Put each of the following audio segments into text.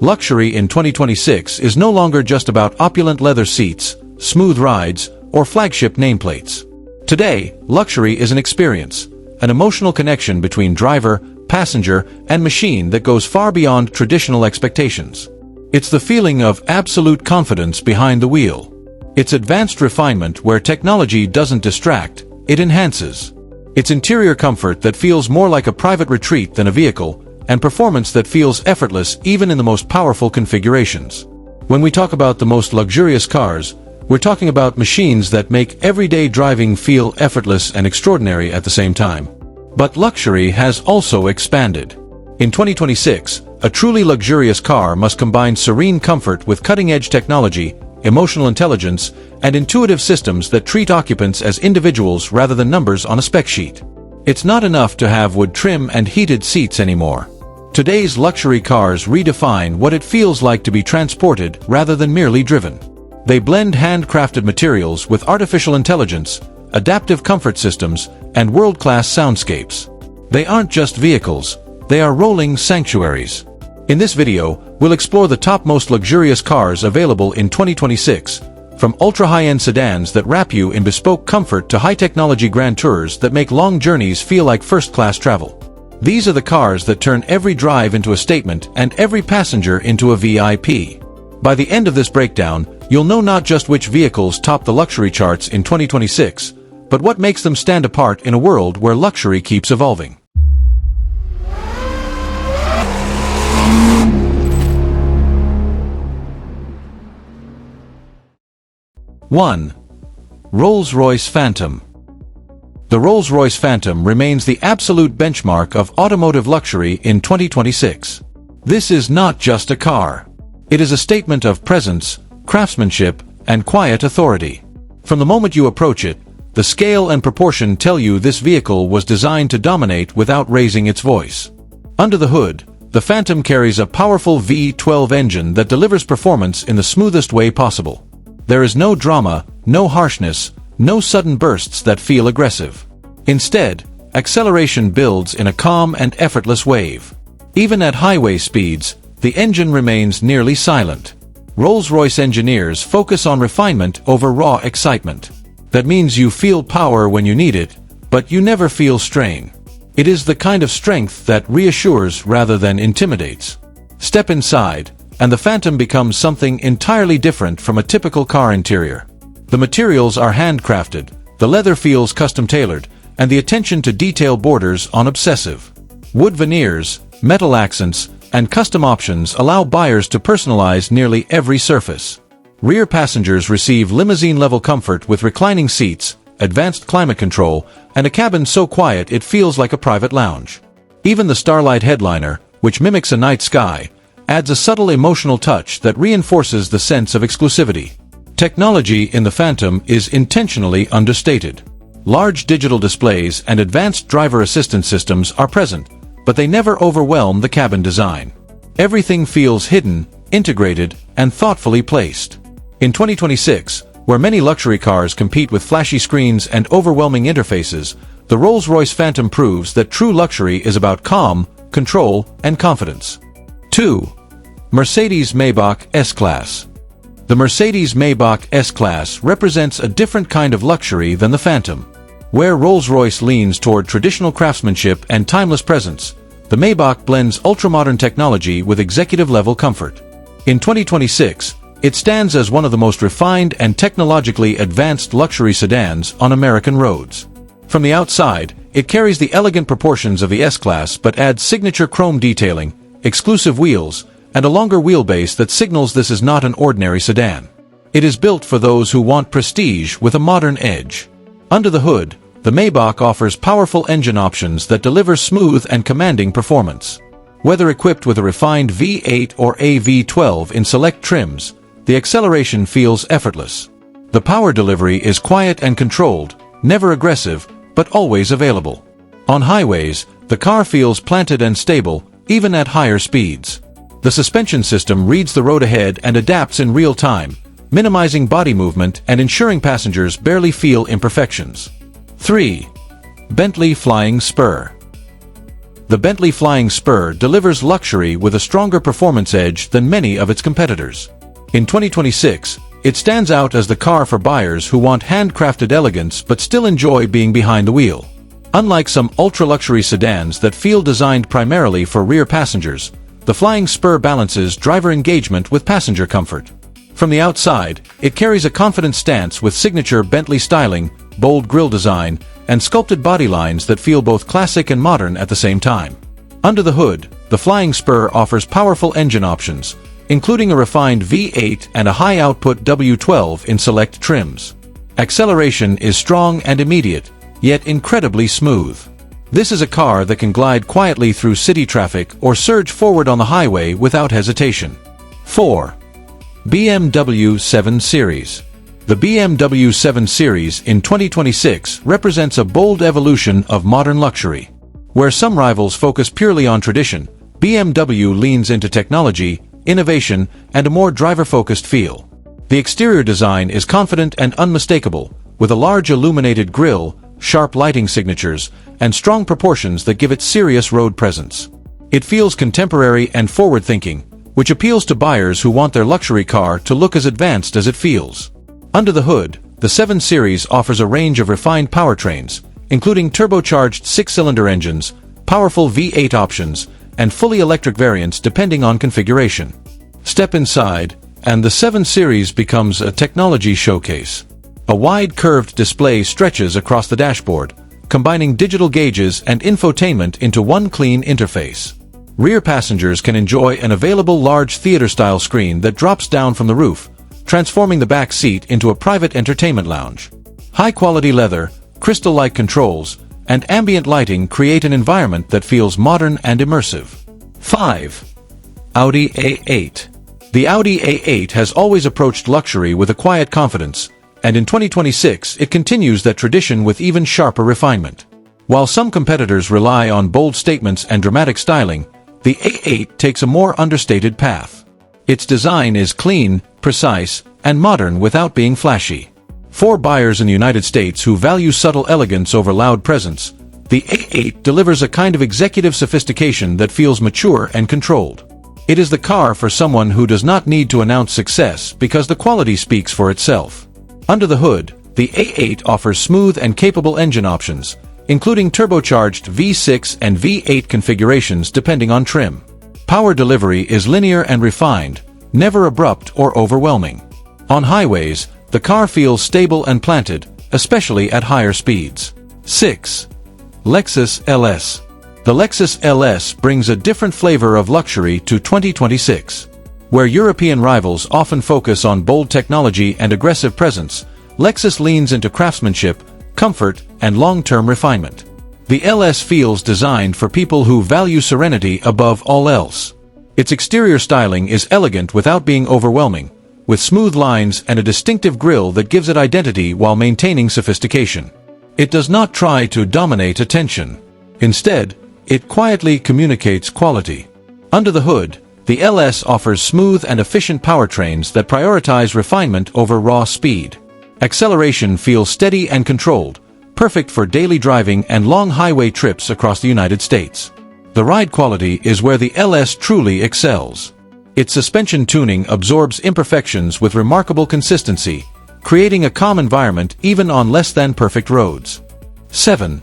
Luxury in 2026 is no longer just about opulent leather seats, smooth rides, or flagship nameplates. Today, luxury is an experience, an emotional connection between driver, passenger, and machine that goes far beyond traditional expectations. It's the feeling of absolute confidence behind the wheel. It's advanced refinement where technology doesn't distract, it enhances. It's interior comfort that feels more like a private retreat than a vehicle, and performance that feels effortless even in the most powerful configurations. When we talk about the most luxurious cars, we're talking about machines that make everyday driving feel effortless and extraordinary at the same time. But luxury has also expanded. In 2026, a truly luxurious car must combine serene comfort with cutting-edge technology, emotional intelligence, and intuitive systems that treat occupants as individuals rather than numbers on a spec sheet. It's not enough to have wood trim and heated seats anymore. Today's luxury cars redefine what it feels like to be transported rather than merely driven. They blend handcrafted materials with artificial intelligence, adaptive comfort systems, and world-class soundscapes. They aren't just vehicles, they are rolling sanctuaries. In this video, we'll explore the top most luxurious cars available in 2026, from ultra-high-end sedans that wrap you in bespoke comfort to high-technology grand tours that make long journeys feel like first-class travel. These are the cars that turn every drive into a statement and every passenger into a VIP. By the end of this breakdown, you'll know not just which vehicles top the luxury charts in 2026, but what makes them stand apart in a world where luxury keeps evolving. One. Rolls-Royce Phantom. The Rolls-Royce Phantom remains the absolute benchmark of automotive luxury in 2026. This is not just a car. It is a statement of presence, craftsmanship, and quiet authority. From the moment you approach it, the scale and proportion tell you this vehicle was designed to dominate without raising its voice. Under the hood, the Phantom carries a powerful V12 engine that delivers performance in the smoothest way possible. There is no drama, no harshness, no sudden bursts that feel aggressive. Instead, acceleration builds in a calm and effortless wave. Even at highway speeds, the engine remains nearly silent. Rolls-Royce engineers focus on refinement over raw excitement. That means you feel power when you need it, but you never feel strain. It is the kind of strength that reassures rather than intimidates. Step inside, and the Phantom becomes something entirely different from a typical car interior. The materials are handcrafted, the leather feels custom-tailored, and the attention to detail borders on obsessive. Wood veneers, metal accents, and custom options allow buyers to personalize nearly every surface. Rear passengers receive limousine-level comfort with reclining seats, advanced climate control, and a cabin so quiet it feels like a private lounge. Even the Starlight headliner, which mimics a night sky, adds a subtle emotional touch that reinforces the sense of exclusivity. Technology in the Phantom is intentionally understated. Large digital displays and advanced driver assistance systems are present, but they never overwhelm the cabin design. Everything feels hidden, integrated, and thoughtfully placed. In 2026, where many luxury cars compete with flashy screens and overwhelming interfaces, the Rolls-Royce Phantom proves that true luxury is about calm, control, and confidence. 2. Mercedes-Maybach S-Class. The Mercedes-Maybach S-Class represents a different kind of luxury than the Phantom. Where Rolls-Royce leans toward traditional craftsmanship and timeless presence, the Maybach blends ultramodern technology with executive-level comfort. In 2026, it stands as one of the most refined and technologically advanced luxury sedans on American roads. From the outside, it carries the elegant proportions of the S-Class but adds signature chrome detailing, exclusive wheels, and a longer wheelbase that signals this is not an ordinary sedan. It is built for those who want prestige with a modern edge. Under the hood, the Maybach offers powerful engine options that deliver smooth and commanding performance. Whether equipped with a refined V8 or a V12 in select trims, the acceleration feels effortless. The power delivery is quiet and controlled, never aggressive, but always available. On highways, the car feels planted and stable, even at higher speeds. The suspension system reads the road ahead and adapts in real time, minimizing body movement and ensuring passengers barely feel imperfections. 3. Bentley Flying Spur. the Bentley Flying Spur delivers luxury with a stronger performance edge than many of its competitors. In 2026, it stands out as the car for buyers who want handcrafted elegance but still enjoy being behind the wheel. Unlike some ultra-luxury sedans that feel designed primarily for rear passengers, the Flying Spur balances driver engagement with passenger comfort. From the outside, it carries a confident stance with signature Bentley styling, bold grille design, and sculpted body lines that feel both classic and modern at the same time. Under the hood, the Flying Spur offers powerful engine options, including a refined V8 and a high-output W12 in select trims. Acceleration is strong and immediate, yet incredibly smooth. This is a car that can glide quietly through city traffic or surge forward on the highway without hesitation. 4. BMW 7 Series. The BMW 7 Series in 2026 represents a bold evolution of modern luxury. Where some rivals focus purely on tradition, BMW leans into technology, innovation, and a more driver-focused feel. The exterior design is confident and unmistakable, with a large illuminated grille, sharp lighting signatures, and strong proportions that give it serious road presence. It feels contemporary and forward-thinking, which appeals to buyers who want their luxury car to look as advanced as it feels. Under the hood, the 7 Series offers a range of refined powertrains, including turbocharged 6-cylinder engines, powerful V8 options, and fully electric variants depending on configuration. Step inside, and the 7 Series becomes a technology showcase. A wide curved display stretches across the dashboard, combining digital gauges and infotainment into one clean interface. Rear passengers can enjoy an available large theater-style screen that drops down from the roof, transforming the back seat into a private entertainment lounge. High-quality leather, crystal-like controls, and ambient lighting create an environment that feels modern and immersive. 5. Audi A8. The Audi A8 has always approached luxury with a quiet confidence, and in 2026 it continues that tradition with even sharper refinement. While some competitors rely on bold statements and dramatic styling, the A8 takes a more understated path. Its design is clean, precise, and modern without being flashy. For buyers in the United States who value subtle elegance over loud presence, the A8 delivers a kind of executive sophistication that feels mature and controlled. It is the car for someone who does not need to announce success because the quality speaks for itself. Under the hood, the A8 offers smooth and capable engine options, including turbocharged V6 and V8 configurations depending on trim. Power delivery is linear and refined, never abrupt or overwhelming. On highways, the car feels stable and planted, especially at higher speeds. 6. Lexus LS. The Lexus LS brings a different flavor of luxury to 2026. Where European rivals often focus on bold technology and aggressive presence, Lexus leans into craftsmanship, comfort, and long-term refinement. The LS feels designed for people who value serenity above all else. Its exterior styling is elegant without being overwhelming, with smooth lines and a distinctive grille that gives it identity while maintaining sophistication. It does not try to dominate attention. Instead, it quietly communicates quality. Under the hood, the LS offers smooth and efficient powertrains that prioritize refinement over raw speed. Acceleration feels steady and controlled, perfect for daily driving and long highway trips across the United States. The ride quality is where the LS truly excels. Its suspension tuning absorbs imperfections with remarkable consistency, creating a calm environment even on less than perfect roads. 7.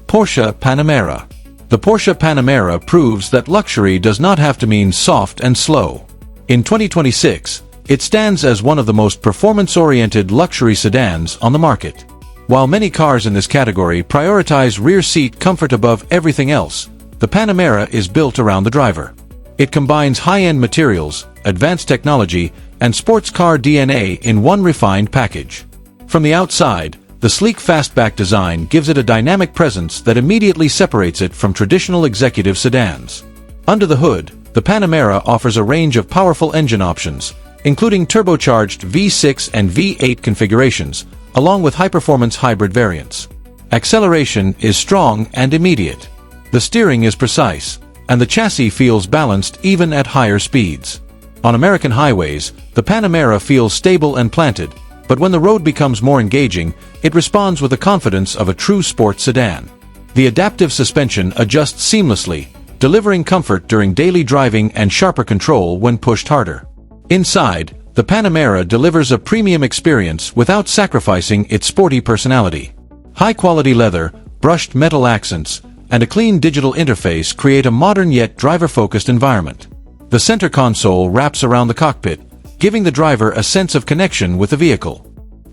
Porsche Panamera. The Porsche Panamera proves that luxury does not have to mean soft and slow. In 2026, it stands as one of the most performance-oriented luxury sedans on the market. While many cars in this category prioritize rear seat comfort above everything else, the Panamera is built around the driver. It combines high-end materials, advanced technology, and sports car DNA in one refined package. From the outside, the sleek fastback design gives it a dynamic presence that immediately separates it from traditional executive sedans. Under the hood, the Panamera offers a range of powerful engine options, including turbocharged V6 and V8 configurations, along with high-performance hybrid variants. Acceleration is strong and immediate. The steering is precise, and the chassis feels balanced even at higher speeds. On American highways, the Panamera feels stable and planted, but when the road becomes more engaging, it responds with the confidence of a true sports sedan. The adaptive suspension adjusts seamlessly, delivering comfort during daily driving and sharper control when pushed harder. Inside, the Panamera delivers a premium experience without sacrificing its sporty personality. High-quality leather, brushed metal accents, and a clean digital interface create a modern yet driver-focused environment. The center console wraps around the cockpit, giving the driver a sense of connection with the vehicle.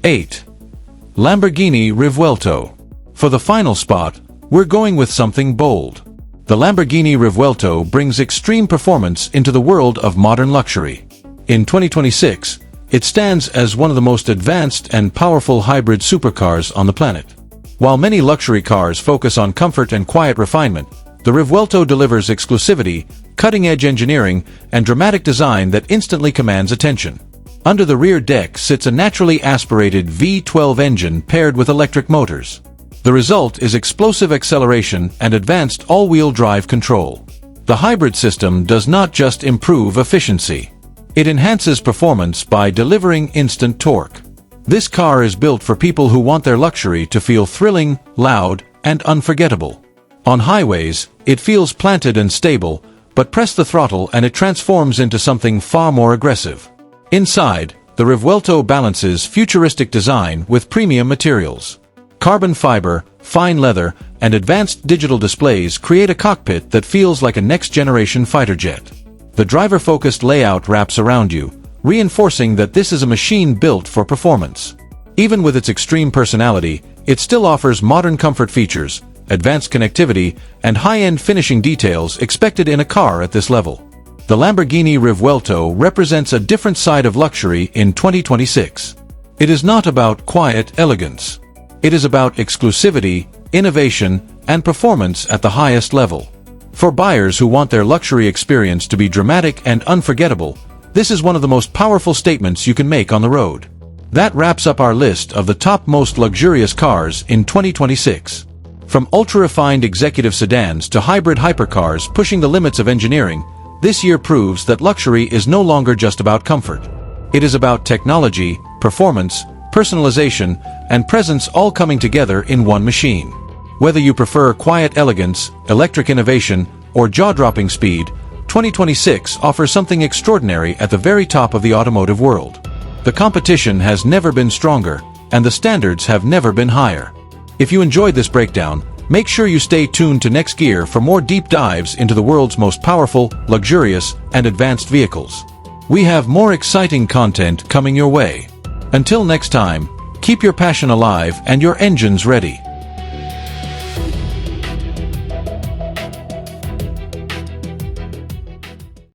8. Lamborghini Revuelto. For the final spot, we're going with something bold. The Lamborghini Revuelto brings extreme performance into the world of modern luxury. In 2026, it stands as one of the most advanced and powerful hybrid supercars on the planet. While many luxury cars focus on comfort and quiet refinement, the Revuelto delivers exclusivity, cutting-edge engineering, and dramatic design that instantly commands attention. Under the rear deck sits a naturally aspirated V12 engine paired with electric motors. The result is explosive acceleration and advanced all-wheel drive control. The hybrid system does not just improve efficiency. It enhances performance by delivering instant torque. This car is built for people who want their luxury to feel thrilling, loud, and unforgettable. On highways, it feels planted and stable, but press the throttle and it transforms into something far more aggressive. Inside, the Revuelto balances futuristic design with premium materials. Carbon fiber, fine leather, and advanced digital displays create a cockpit that feels like a next-generation fighter jet. The driver-focused layout wraps around you, reinforcing that this is a machine built for performance. Even with its extreme personality, it still offers modern comfort features, advanced connectivity, and high-end finishing details expected in a car at this level. The Lamborghini Revuelto represents a different side of luxury in 2026. It is not about quiet elegance. It is about exclusivity, innovation, and performance at the highest level. For buyers who want their luxury experience to be dramatic and unforgettable, this is one of the most powerful statements you can make on the road. That wraps up our list of the top most luxurious cars in 2026. From ultra-refined executive sedans to hybrid hypercars pushing the limits of engineering, this year proves that luxury is no longer just about comfort. It is about technology, performance, personalization, and presence all coming together in one machine. Whether you prefer quiet elegance, electric innovation, or jaw-dropping speed, 2026 offers something extraordinary at the very top of the automotive world. The competition has never been stronger, and the standards have never been higher. If you enjoyed this breakdown, make sure you stay tuned to Next Gear for more deep dives into the world's most powerful, luxurious, and advanced vehicles. We have more exciting content coming your way. Until next time, keep your passion alive and your engines ready.